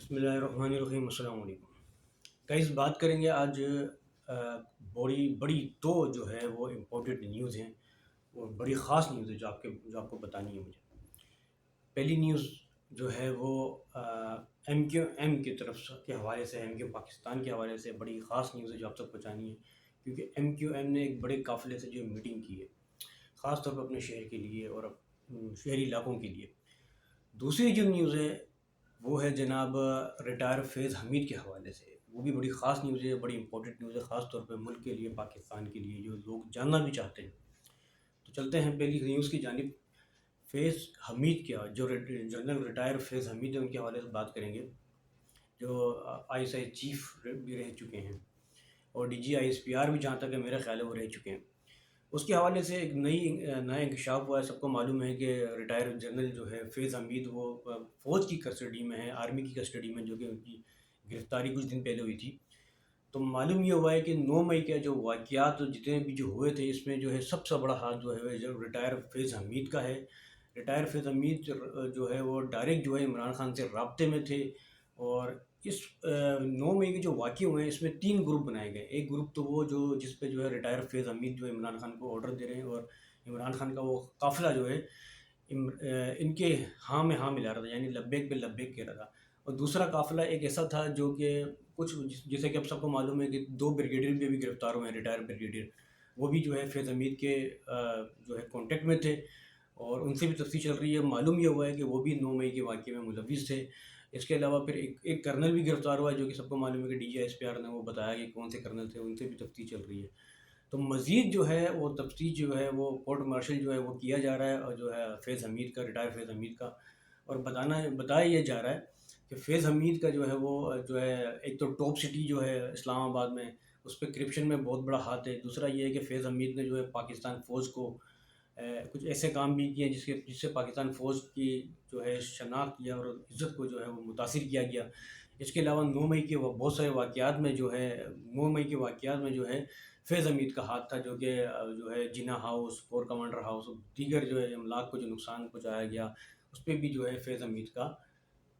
بسم اللہ الرحمن الرحیم، السلام علیکم گائز. بات کریں گے آج بڑی بڑی دو جو ہے وہ امپورٹنٹ نیوز ہیں اور بڑی خاص نیوز ہے جو آپ کو بتانی ہے مجھے. پہلی نیوز جو ہے وہ ایم کیو ایم کی طرف کے حوالے سے، ایم کیو پاکستان کے حوالے سے بڑی خاص نیوز ہے جو آپ تک پہنچانی ہے، کیونکہ ایم کیو ایم نے ایک بڑے قافلے سے جو میٹنگ کی ہے، خاص طور پر اپنے شہر کے لیے اور شہری علاقوں کے لیے. دوسری جو نیوز ہے وہ ہے جناب ریٹائر فیض حمید کے حوالے سے. وہ بھی بڑی خاص نیوز ہے، بڑی امپورٹنٹ نیوز ہے، خاص طور پہ ملک کے لیے، پاکستان کے لیے، جو لوگ جاننا بھی چاہتے ہیں. تو چلتے ہیں پہلی نیوز کی جانب. فیض حمید کیا جو جنرل ریٹائر فیض حمید ہے، ان کے حوالے سے بات کریں گے، جو آئی ایس آئی چیف بھی رہ چکے ہیں اور D G I S P R بھی، جہاں تک ہے میرا خیال ہے، وہ رہ چکے ہیں. اس کے حوالے سے ایک نیا انکشاف ہوا ہے. سب کو معلوم ہے کہ ریٹائر جنرل جو ہے فیض حمید، وہ فوج کی کسٹڈی میں ہے، آرمی کی کسٹڈی میں، جو کہ ان کی گرفتاری کچھ دن پہلے ہوئی تھی. تو معلوم یہ ہوا ہے کہ 9 مئی کے جو واقعات جتنے بھی جو ہوئے تھے، اس میں جو ہے سب سے بڑا ہاتھ جو ہے جو ریٹائر فیض حمید کا ہے. ریٹائر فیض حمید جو ہے وہ ڈائریکٹ جو ہے عمران خان سے رابطے میں تھے. اور اس 9 مئی کے جو واقعے ہوئے ہیں، اس میں 3 گروپ بنائے گئے. ایک گروپ تو وہ جس پہ جو ہے ریٹائر فیض حمید جو ہے عمران خان کو آرڈر دے رہے ہیں، اور عمران خان کا وہ قافلہ جو ہے ان کے ہاں میں ہاں ملا رہا تھا، یعنی لبیک پہ لبیک کہہ رہا تھا. اور دوسرا قافلہ ایک ایسا تھا جو کہ کچھ، جیسے کہ اب سب کو معلوم ہے کہ 2 بریگیڈیئر بھی گرفتار ہوئے ہیں، ریٹائر بریگیڈیئر. وہ بھی جو ہے فیض حمید کے جو ہے کانٹیکٹ میں تھے اور ان سے بھی تفتیش چل رہی ہے. معلوم یہ ہوا ہے کہ وہ بھی 9 مئی کے واقعے میں ملوث تھے. اس کے علاوہ پھر ایک کرنل بھی گرفتار ہوا ہے، جو کہ سب کو معلوم ہے کہ D G S P R نے وہ بتایا کہ کون سے کرنل تھے، ان سے بھی تفتیش چل رہی ہے. تو مزید جو ہے وہ تفتیش جو ہے وہ کورٹ مارشل جو ہے وہ کیا جا رہا ہے، اور جو ہے فیض حمید کا، ریٹائر فیض حمید کا. اور بتایا یہ جا رہا ہے کہ فیض حمید کا جو ہے وہ جو ہے ایک تو ٹاپ سٹی جو ہے اسلام آباد میں، اس پہ کرپشن میں بہت بڑا ہاتھ ہے. دوسرا یہ ہے کہ فیض حمید نے جو ہے پاکستان فوج کو کچھ ایسے کام بھی کیے جس سے پاکستان فوج کی جو ہے شناخت یا اور عزت کو جو ہے وہ متاثر کیا گیا. اس کے علاوہ 9 مئی کے بہت سارے واقعات میں جو ہے 9 مئی کے واقعات میں جو ہے فیض حمید کا ہاتھ تھا، جو کہ جو ہے جنا ہاؤس، کور کمانڈر ہاؤس، دیگر جو ہے املاک کو جو نقصان پہنچایا گیا، اس پہ بھی جو ہے فیض حمید کا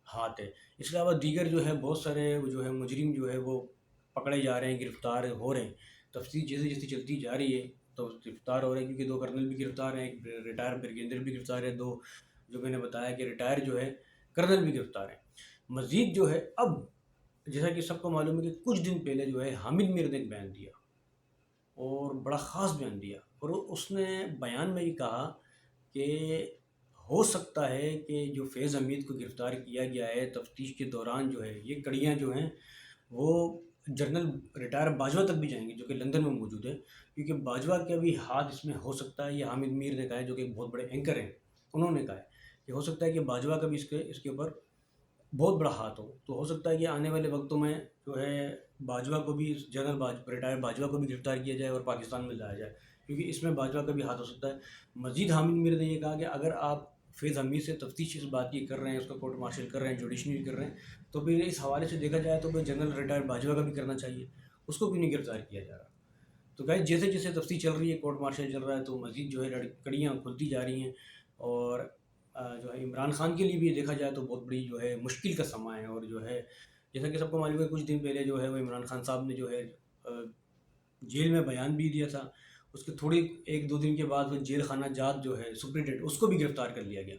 ہاتھ ہے. اس کے علاوہ دیگر جو ہے بہت سارے جو ہے مجرم جو ہے وہ پکڑے جا رہے ہیں، گرفتار ہو رہے ہیں. تفتیش جیسے جیسے چلتی جا رہی ہے تو گرفتار ہو رہے ہیں، کیونکہ 2 کرنل بھی گرفتار ہیں، ایک ریٹائر بریگیڈیئر بھی گرفتار ہے، 2 جو میں نے بتایا کہ ریٹائر جو ہے کرنل بھی گرفتار ہیں. مزید جو ہے اب، جیسا کہ سب کو معلوم ہے کہ کچھ دن پہلے جو ہے حامد میر نے ایک بیان دیا اور بڑا خاص بیان دیا، اور اس نے بیان میں یہ کہا کہ ہو سکتا ہے کہ جو فیض حمید کو گرفتار کیا گیا ہے، تفتیش کے دوران جو ہے یہ کڑیاں جو ہیں وہ جنرل ریٹائر باجوہ تک بھی جائیں گے، جو کہ لندن میں موجود ہے. کیونکہ باجوہ کا بھی ہاتھ اس میں ہو سکتا ہے. یہ حامد میر نے کہا ہے، جو کہ ایک بہت بڑے اینکر ہیں، انہوں نے کہا ہے کہ ہو سکتا ہے کہ باجوہ کا بھی اس کے اوپر بہت بڑا ہاتھ ہو. تو ہو سکتا ہے کہ آنے والے وقتوں میں جو ہے باجوہ کو بھی، ریٹائر باجوہ کو بھی گرفتار کیا جائے اور پاکستان میں لایا جائے، کیونکہ اس میں باجوہ کا بھی ہاتھ ہو سکتا ہے. مزید حامد میر نے یہ کہا کہ اگر آپ فیض حمید سے تفتیش اس بات کی کر رہے ہیں، اس کا کورٹ مارشل کر رہے ہیں، جوڈیشنری کر رہے ہیں، تو پھر اس حوالے سے دیکھا جائے تو پھر جنرل ریٹائر باجوہ کا بھی کرنا چاہیے. اس کو کیوں نہیں گرفتار کیا جا رہا؟ تو گائز جیسے جیسے تفتیش چل رہی ہے، کورٹ مارشل چل رہا ہے، تو مزید جو ہے کڑیاں کھلتی جا رہی ہیں. اور جو ہے عمران خان کے لیے بھی دیکھا جائے تو بہت بڑی جو ہے مشکل کا سماں ہے. اور جو ہے جیسا کہ سب کو معلوم ہے، کچھ دن پہلے جو ہے وہ عمران خان صاحب نے جو ہے جیل میں بیان بھی دیا تھا. اس کے تھوڑی 1-2 دن کے بعد وہ جیل خانہ جات جو ہے سپرنٹینڈنٹ، اس کو بھی گرفتار کر لیا گیا.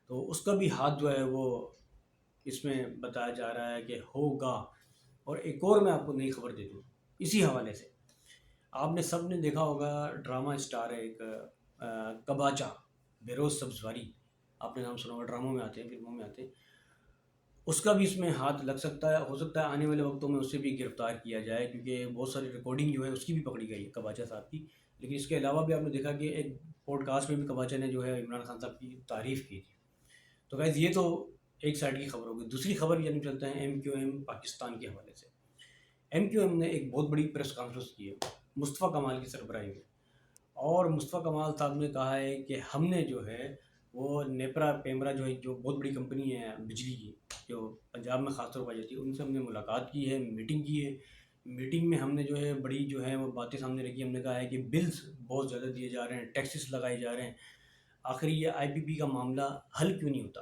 تو اس کا بھی ہاتھ جو ہے وہ اس میں بتایا جا رہا ہے کہ ہوگا. اور ایک اور میں آپ کو نئی خبر دے دوں اسی حوالے سے. آپ نے سب نے دیکھا ہوگا، ڈرامہ اسٹار ہے ایک کباچا، بیروز سبزواری، آپ نے نام سنا ہوگا، ڈراموں میں آتے ہیں، فلموں میں آتے ہیں. اس کا بھی اس میں ہاتھ لگ سکتا ہے. ہو سکتا ہے آنے والے وقتوں میں اسے بھی گرفتار کیا جائے، کیونکہ بہت ساری ریکارڈنگ جو ہے اس کی بھی پکڑی گئی ہے کباچا صاحب کی. لیکن اس کے علاوہ بھی آپ نے دیکھا کہ ایک پوڈ کاسٹ میں بھی کباچا نے جو ہے عمران خان صاحب کی تعریف کی تھی. تو گائز یہ تو ایک سائڈ کی خبر ہوگی. دوسری خبر یعنی چلتے ہیں ایم کیو ایم پاکستان کے حوالے سے. ایم کیو ایم نے ایک بہت بڑی پریس کانفرنس کی ہے مصطفیٰ کمال کی سربراہی میں. اور مصطفیٰ کمال صاحب نے کہا ہے کہ ہم نے جو ہے وہ نیپرا پیمرا جو ہے، جو بہت بڑی کمپنی ہے بجلی کی، جو پنجاب میں خاص طور پر پائی جاتی ہے، ان سے ہم نے ملاقات کی ہے، میٹنگ کی ہے. میٹنگ میں ہم نے جو ہے بڑی جو ہے وہ باتیں سامنے رکھی. ہم نے کہا ہے کہ بلز بہت زیادہ دیے جا رہے ہیں، ٹیکسز لگائے جا رہے ہیں، آخر یہ آئی پی پی کا معاملہ حل کیوں نہیں ہوتا؟